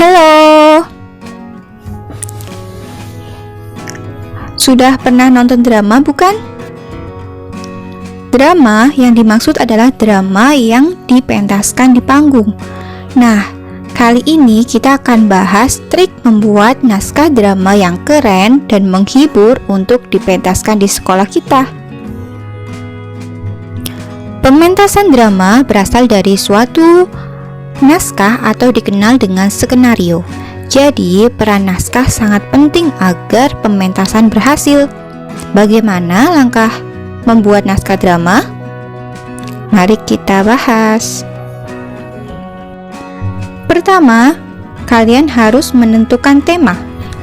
Halo, sudah pernah nonton drama bukan? Drama yang dimaksud adalah drama yang dipentaskan di panggung. Nah, kali ini kita akan bahas trik membuat naskah drama yang keren dan menghibur untuk dipentaskan di sekolah kita. Pementasan drama berasal dari suatu naskah atau dikenal dengan skenario. Jadi, peran naskah sangat penting agar pementasan berhasil. Bagaimana langkah membuat naskah drama? Mari kita bahas. Pertama, kalian harus menentukan tema.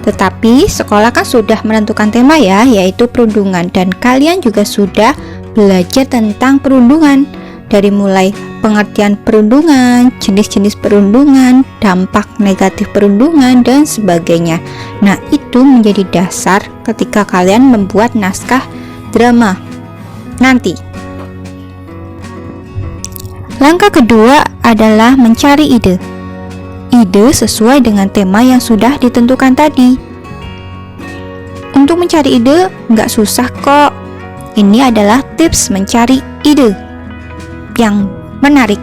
Tetapi sekolah kan sudah menentukan tema ya, yaitu perundungan, dan kalian juga sudah belajar tentang perundungan. Dari mulai pengertian perundungan, jenis-jenis perundungan, dampak negatif perundungan, dan sebagainya. Nah, itu menjadi dasar ketika kalian membuat naskah drama nanti. Langkah kedua adalah mencari ide. Ide sesuai dengan tema yang sudah ditentukan tadi. Untuk mencari ide nggak susah kok. Ini adalah tips mencari ide yang menarik.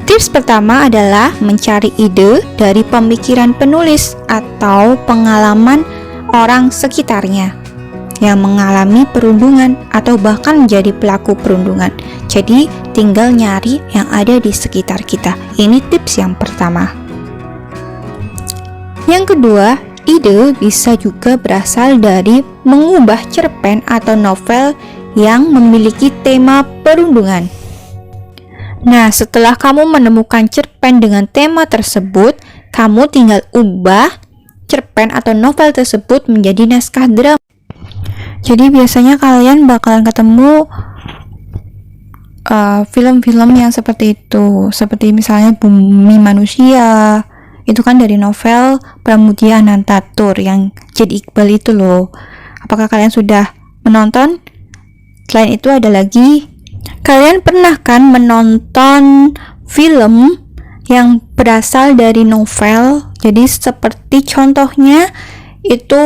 Tips pertama adalah mencari ide dari pemikiran penulis atau pengalaman orang sekitarnya yang mengalami perundungan atau bahkan menjadi pelaku perundungan. Jadi tinggal nyari yang ada di sekitar kita. Ini tips yang pertama. Yang kedua, ide bisa juga berasal dari mengubah cerpen atau novel yang memiliki tema perundungan. Nah, setelah kamu menemukan cerpen dengan tema tersebut, kamu tinggal ubah cerpen atau novel tersebut menjadi naskah drama. Jadi biasanya kalian bakalan ketemu film-film yang seperti itu, seperti misalnya Bumi Manusia. Itu kan dari novel Pramudia Anantatur yang Jid Iqbal itu loh. Apakah kalian sudah menonton? Selain itu ada lagi, kalian pernah kan menonton film yang berasal dari novel? Jadi seperti contohnya itu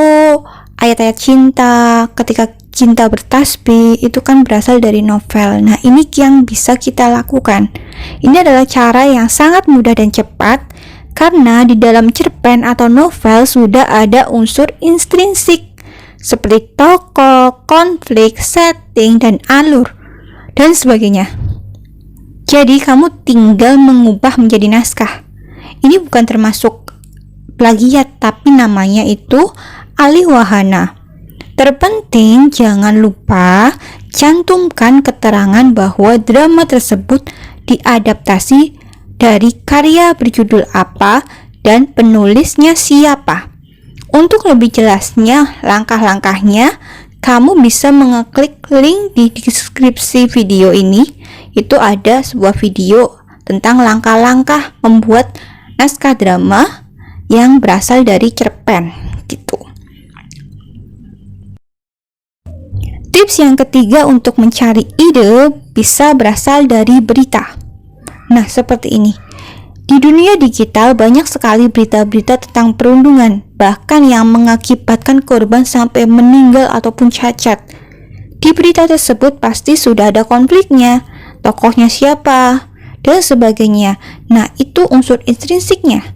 ayat-ayat cinta, ketika cinta bertasbih, itu kan berasal dari novel. Nah, ini yang bisa kita lakukan. Ini adalah cara yang sangat mudah dan cepat, karena di dalam cerpen atau novel sudah ada unsur intrinsik seperti tokoh, konflik, setting, dan alur, dan sebagainya. Jadi kamu tinggal mengubah menjadi naskah. Ini bukan termasuk plagiat, tapi namanya itu alih wahana. Terpenting jangan lupa cantumkan keterangan bahwa drama tersebut diadaptasi dari karya berjudul apa dan penulisnya siapa. Untuk lebih jelasnya langkah-langkahnya, kamu bisa mengeklik link di deskripsi video ini. Itu ada sebuah video tentang langkah-langkah membuat naskah drama yang berasal dari cerpen gitu. Tips yang ketiga untuk mencari ide bisa berasal dari berita. Nah, seperti ini. Di dunia digital banyak sekali berita-berita tentang perundungan, bahkan yang mengakibatkan korban sampai meninggal ataupun cacat. Di berita tersebut pasti sudah ada konfliknya, tokohnya siapa, dan sebagainya. Nah, itu unsur intrinsiknya.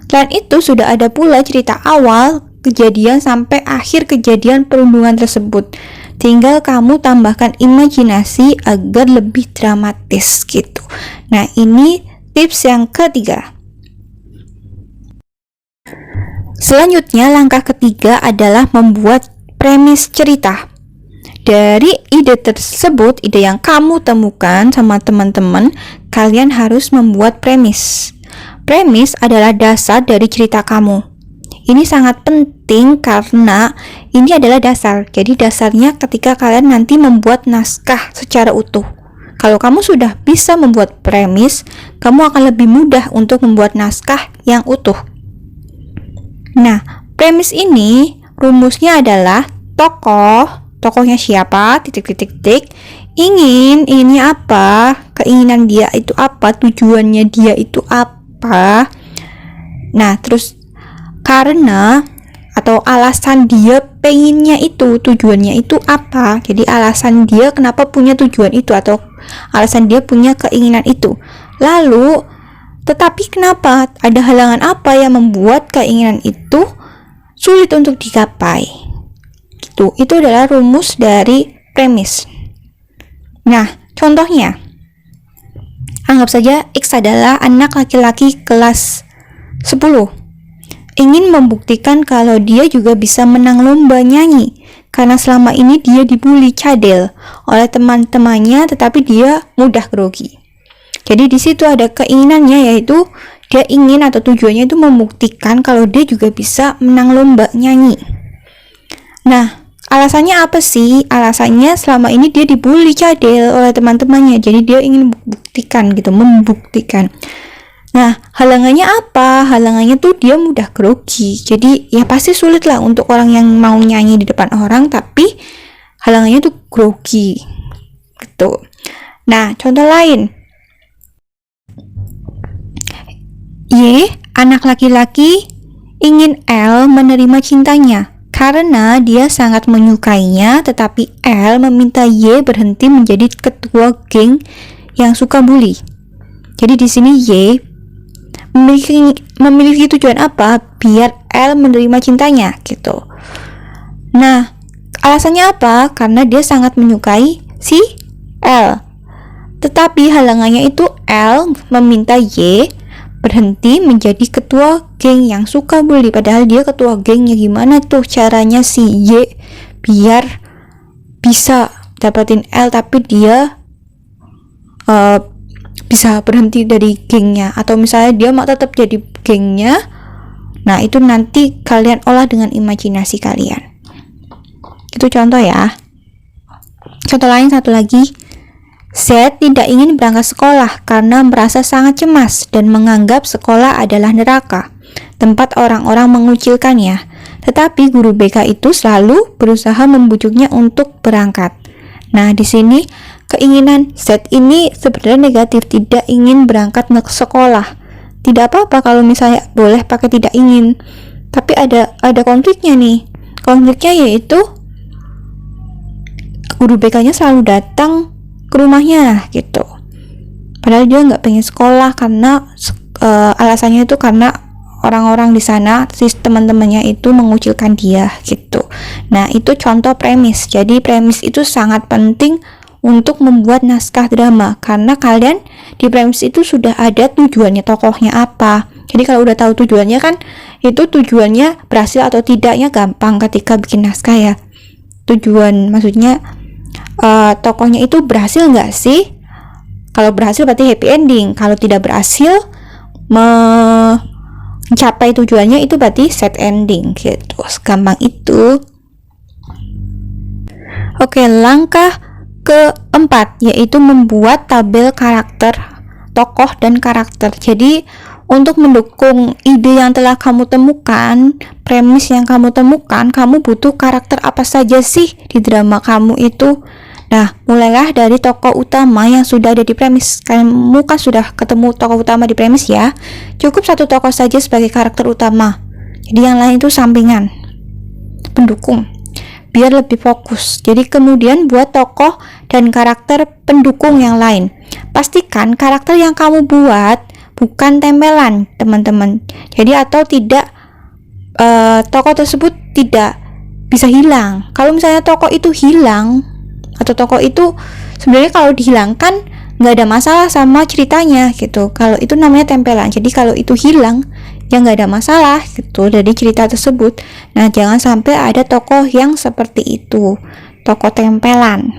Selain itu sudah ada pula cerita awal kejadian sampai akhir kejadian perundungan tersebut. Tinggal kamu tambahkan imajinasi agar lebih dramatis gitu. Nah, ini tips yang ketiga. Selanjutnya, langkah ketiga adalah membuat premis cerita. Dari ide tersebut, ide yang kamu temukan sama teman-teman, kalian harus membuat premis. Premis adalah dasar dari cerita kamu. Ini sangat penting karena ini adalah dasar. Jadi dasarnya ketika kalian nanti membuat naskah secara utuh. Kalau kamu sudah bisa membuat premis, kamu akan lebih mudah untuk membuat naskah yang utuh. Nah, premis ini rumusnya adalah tokohnya siapa, inginnya apa, keinginan dia itu apa, tujuannya dia itu apa. Nah, terus karena atau alasan dia pengennya itu, tujuannya itu apa. Jadi alasan dia kenapa punya tujuan itu atau alasan dia punya keinginan itu. Lalu, tetapi kenapa, ada halangan apa yang membuat keinginan itu sulit untuk digapai. Gitu. Itu adalah rumus dari premis. Nah, contohnya, anggap saja X adalah anak laki-laki kelas 10. Ingin membuktikan kalau dia juga bisa menang lomba nyanyi, karena selama ini dia dibully cadel oleh teman-temannya, tetapi dia mudah grogi. Jadi di situ ada keinginannya, yaitu dia ingin atau tujuannya itu membuktikan kalau dia juga bisa menang lomba nyanyi. Nah, alasannya apa sih? Alasannya selama ini dia dibully cadel oleh teman-temannya, jadi dia ingin membuktikan gitu, membuktikan. Nah, halangannya apa? Halangannya tuh dia mudah grogi. Jadi ya pasti sulit lah untuk orang yang mau nyanyi di depan orang, tapi halangannya tuh grogi gitu. Nah, contoh lain, Y, anak laki-laki, ingin L menerima cintanya karena dia sangat menyukainya, tetapi L meminta Y berhenti menjadi ketua geng yang suka bully. Jadi di sini Y memiliki tujuan apa? Biar L menerima cintanya gitu. Nah, alasannya apa? Karena dia sangat menyukai si L. Tetapi halangannya itu L meminta Y berhenti menjadi ketua geng yang suka bully. Padahal dia ketua gengnya. Gimana tuh caranya si Y biar bisa dapetin L tapi dia bisa berhenti dari gengnya, atau misalnya dia mau tetap jadi gengnya. Nah, itu nanti kalian olah dengan imajinasi kalian. Itu contoh ya. Contoh lain satu lagi, Z tidak ingin berangkat sekolah karena merasa sangat cemas dan menganggap sekolah adalah neraka, tempat orang-orang mengucilkannya. Tetapi guru BK itu selalu berusaha membujuknya untuk berangkat. Nah, di sini keinginan Z ini sebenarnya negatif, tidak ingin berangkat ke sekolah. Tidak apa-apa kalau misalnya boleh pakai tidak ingin, tapi ada konfliknya nih. Konfliknya yaitu guru BK-nya selalu datang ke rumahnya gitu. Padahal dia nggak pengen sekolah karena alasannya itu karena orang-orang di sana, teman-temannya itu mengucilkan dia gitu. Nah, itu contoh premis. Jadi premis itu sangat penting untuk membuat naskah drama, karena kalian di premis itu sudah ada tujuannya tokohnya apa. Jadi kalau udah tahu tujuannya kan, itu tujuannya berhasil atau tidaknya gampang ketika bikin naskah ya. Tujuan maksudnya tokohnya itu berhasil nggak sih? Kalau berhasil berarti happy ending. Kalau tidak berhasil mencapai tujuannya itu berarti sad ending gitu. Segampang itu. Oke, langkah keempat yaitu membuat tabel karakter tokoh dan karakter. Jadi untuk mendukung ide yang telah kamu temukan, premis yang kamu temukan, kamu butuh karakter apa saja sih di drama kamu itu. Nah, mulailah dari tokoh utama yang sudah ada di premis. Kamu kan sudah ketemu tokoh utama di premis ya. Cukup satu tokoh saja sebagai karakter utama. Jadi yang lain itu sampingan, pendukung, biar lebih fokus. Jadi kemudian buat tokoh dan karakter pendukung yang lain. Pastikan karakter yang kamu buat bukan tempelan, teman-teman. Jadi atau tidak tokoh tersebut tidak bisa hilang. Kalau misalnya tokoh itu hilang atau tokoh itu sebenarnya kalau dihilangkan nggak ada masalah sama ceritanya gitu. Kalau itu namanya tempelan. Jadi kalau itu hilang ya nggak ada masalah gitu dari cerita tersebut. Nah, jangan sampai ada tokoh yang seperti itu, tokoh tempelan.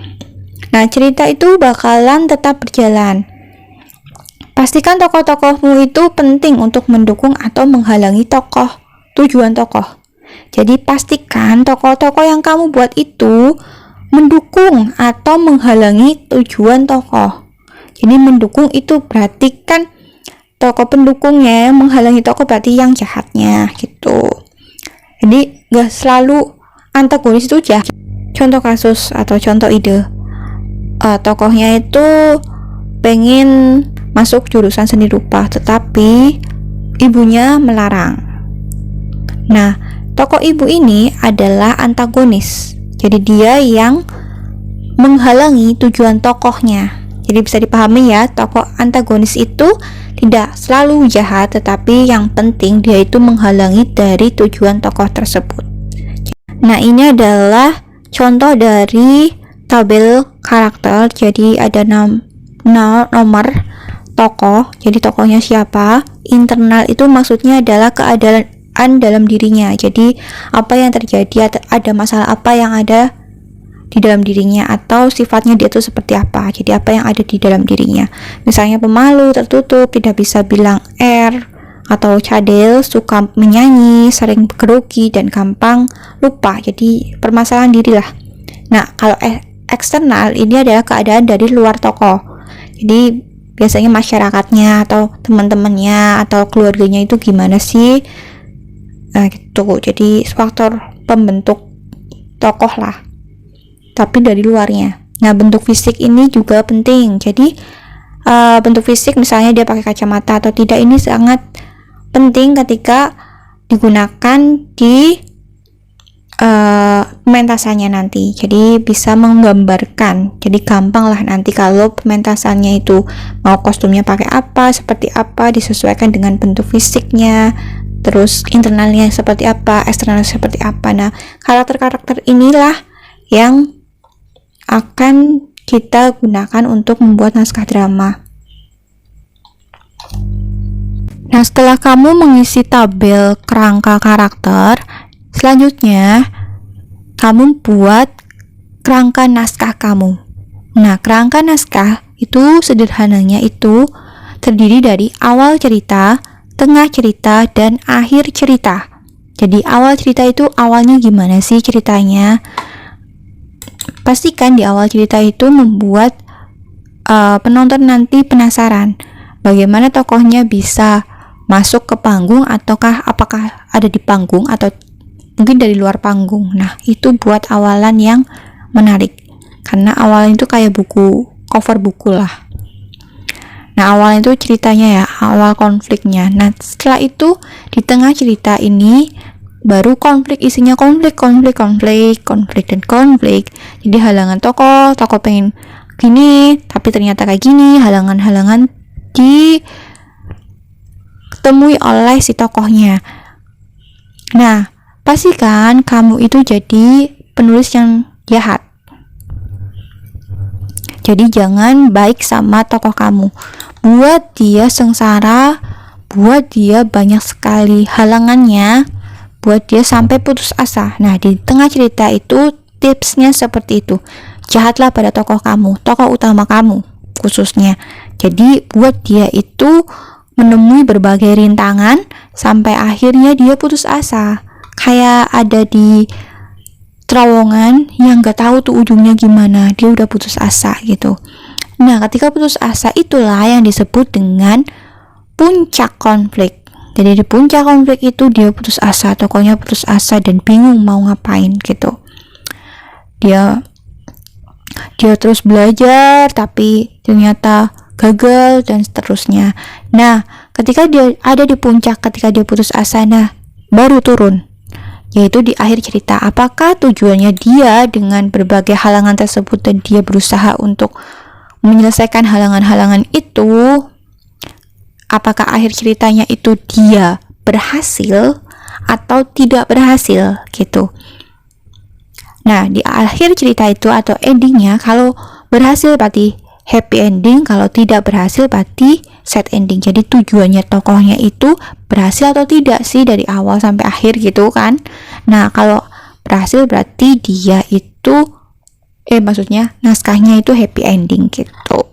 Nah, cerita itu bakalan tetap berjalan. Pastikan tokoh-tokohmu itu penting untuk mendukung atau menghalangi tujuan tokoh. Jadi pastikan tokoh-tokoh yang kamu buat itu mendukung atau menghalangi tujuan tokoh. Jadi mendukung itu berarti kan tokoh pendukungnya, menghalangi tokoh berarti yang jahatnya gitu. Jadi gak selalu antagonis itu jahat. Contoh kasus atau contoh ide, tokohnya itu pengen masuk jurusan seni rupa, tetapi ibunya melarang. Nah, tokoh ibu ini adalah antagonis. Jadi dia yang menghalangi tujuan tokohnya. Jadi bisa dipahami ya, tokoh antagonis itu tidak selalu jahat, tetapi yang penting dia itu menghalangi dari tujuan tokoh tersebut. Nah, ini adalah contoh dari tabel karakter. Jadi ada nomor tokoh, jadi tokohnya siapa. Internal itu maksudnya adalah keadaan dalam dirinya. Jadi apa yang terjadi, ada masalah apa yang ada di dalam dirinya, atau sifatnya dia itu seperti apa. Jadi apa yang ada di dalam dirinya. Misalnya pemalu, tertutup, tidak bisa bilang R, atau cadel, suka menyanyi, sering grogi, dan gampang lupa. Jadi permasalahan diri lah. Nah, kalau eksternal ini adalah keadaan dari luar tokoh. Jadi biasanya masyarakatnya atau teman-temannya atau keluarganya itu gimana sih, nah gitu. Jadi faktor pembentuk tokoh lah, tapi dari luarnya. Nah, bentuk fisik ini juga penting. Jadi bentuk fisik, misalnya dia pakai kacamata atau tidak, ini sangat penting ketika digunakan di pementasannya nanti. Jadi bisa menggambarkan, jadi gampang lah nanti kalau pementasannya itu mau kostumnya pakai apa, seperti apa, disesuaikan dengan bentuk fisiknya, terus internalnya seperti apa, eksternalnya seperti apa. Nah, karakter-karakter inilah yang akan kita gunakan untuk membuat naskah drama. Nah, setelah kamu mengisi tabel kerangka karakter, selanjutnya kamu buat kerangka naskah kamu. Nah, kerangka naskah itu sederhananya itu terdiri dari awal cerita, tengah cerita, dan akhir cerita. Jadi awal cerita itu awalnya gimana sih ceritanya? Pastikan di awal cerita itu membuat penonton nanti penasaran bagaimana tokohnya bisa masuk ke panggung, ataukah apakah ada di panggung atau mungkin dari luar panggung. Nah, itu buat awalan yang menarik, karena awalan itu kayak buku, cover buku lah. Nah, awalnya itu ceritanya ya, awal konfliknya. Nah, setelah itu di tengah cerita ini baru konflik, isinya konflik. Jadi halangan tokoh pengen gini tapi ternyata kayak gini, halangan-halangan ditemui oleh si tokohnya. Nah, pastikan kamu itu jadi penulis yang jahat. Jadi jangan baik sama tokoh kamu, buat dia sengsara, buat dia banyak sekali halangannya, buat dia sampai putus asa. Nah, di tengah cerita itu tipsnya seperti itu. Jahatlah pada tokoh kamu, tokoh utama kamu khususnya. Jadi buat dia itu menemui berbagai rintangan sampai akhirnya dia putus asa. Kayak ada di terowongan yang gak tahu tuh ujungnya gimana, dia udah putus asa gitu. Nah, ketika putus asa itulah yang disebut dengan puncak konflik. Jadi di puncak konflik itu dia putus asa, tokohnya putus asa dan bingung mau ngapain gitu. Dia terus belajar tapi ternyata gagal dan seterusnya. Nah, ketika dia ada di puncak, ketika dia putus asa, nah baru turun, yaitu di akhir cerita. Apakah tujuannya dia dengan berbagai halangan tersebut dan dia berusaha untuk menyelesaikan halangan-halangan itu? Apakah akhir ceritanya itu dia berhasil atau tidak berhasil gitu. Nah, di akhir cerita itu atau endingnya, kalau berhasil berarti happy ending, kalau tidak berhasil berarti sad ending. Jadi tujuannya tokohnya itu berhasil atau tidak sih dari awal sampai akhir gitu kan. Nah, kalau berhasil berarti dia itu maksudnya naskahnya itu happy ending gitu.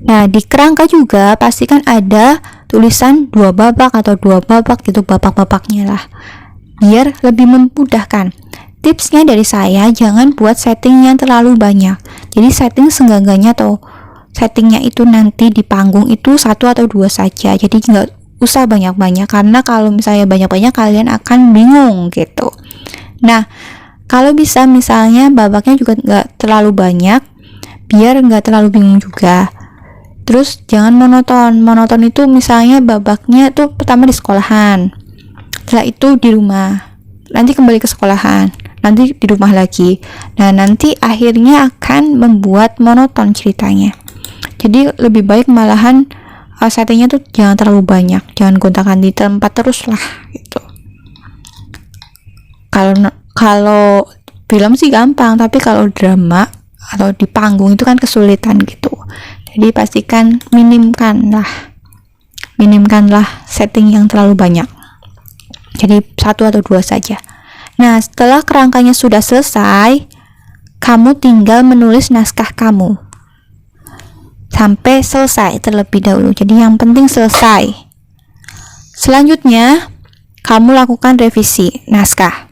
Nah, di kerangka juga pastikan ada tulisan 2 babak atau 2 babak gitu, babak-babaknya lah, biar lebih memudahkan. Tipsnya dari saya, jangan buat setting yang terlalu banyak. Jadi setting seenggak-enggaknya atau settingnya itu nanti di panggung itu 1 atau 2 saja. Jadi nggak usah banyak-banyak, karena kalau misalnya banyak-banyak kalian akan bingung gitu. Nah, kalau bisa misalnya babaknya juga nggak terlalu banyak, biar nggak terlalu bingung juga. Terus jangan monoton. Monoton itu misalnya babaknya tuh pertama di sekolahan, setelah itu di rumah, nanti kembali ke sekolahan, nanti di rumah lagi. Nah, nanti akhirnya akan membuat monoton ceritanya. Jadi lebih baik malahan settingnya tuh jangan terlalu banyak, jangan gonta-ganti tempat terus lah gitu. Kalau film sih gampang, tapi kalau drama atau di panggung itu kan kesulitan gitu. Jadi pastikan minimkanlah setting yang terlalu banyak. Jadi 1 atau 2 saja. Nah, setelah kerangkanya sudah selesai, kamu tinggal menulis naskah kamu sampai selesai terlebih dahulu. Jadi yang penting selesai. Selanjutnya, kamu lakukan revisi naskah.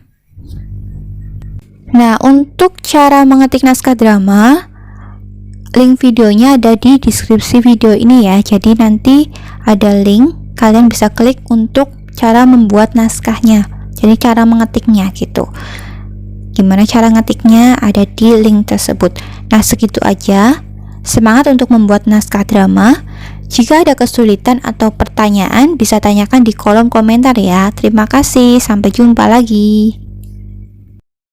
Nah, untuk cara mengetik naskah drama, link videonya ada di deskripsi video ini ya. Jadi nanti ada link, kalian bisa klik untuk cara membuat naskahnya. Jadi cara mengetiknya gitu. Gimana cara ngetiknya ada di link tersebut. Nah, segitu aja. Semangat untuk membuat naskah drama. Jika ada kesulitan atau pertanyaan bisa tanyakan di kolom komentar ya. Terima kasih, sampai jumpa lagi.